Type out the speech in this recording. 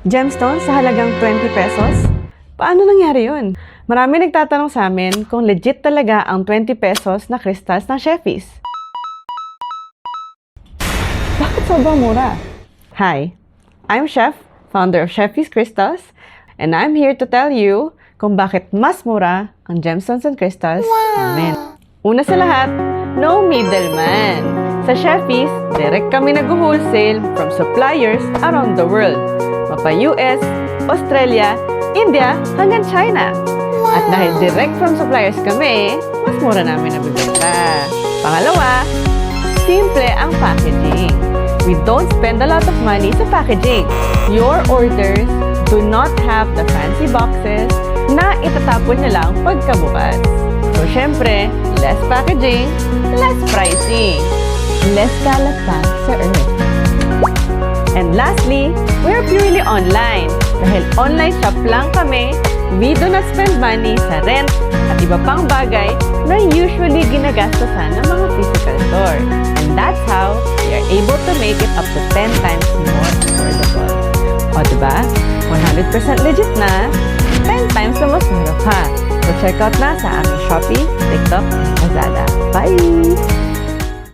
Gemstones sa halagang 20 pesos? Paano nangyari yun? Marami nagtatanong sa amin kung legit talaga ang 20 pesos na crystals ng Sheffies. Bakit sobrang mura? Hi, I'm Chef, founder of Sheffies Crystals, and I'm here to tell you kung bakit mas mura ang gemstones and crystals namin. Una sa lahat, no middleman. Sa Sheffies, direct kami nag-wholesale from suppliers around the world. Mapa US, Australia, India, hanggang China. At dahil direct from suppliers kami, mas mura namin nabibenta. Pangalawa, simple ang packaging. We don't spend a lot of money sa packaging. Your orders do not have the fancy boxes na itatapon nyo lang pagkabukas. So, syempre, less packaging, less pricing. Less kalat pa sa earth. And lastly, we're purely online. Dahil online shop lang kami, we do not spend money sa rent at iba pang bagay na usually ginagastosan ng mga physical store. And that's how we are able to make it up to 10 times more affordable. O diba? 100% legit na, 10 times na mas mura pa. So check out na sa aming Shopee, TikTok, Lazada. Bye!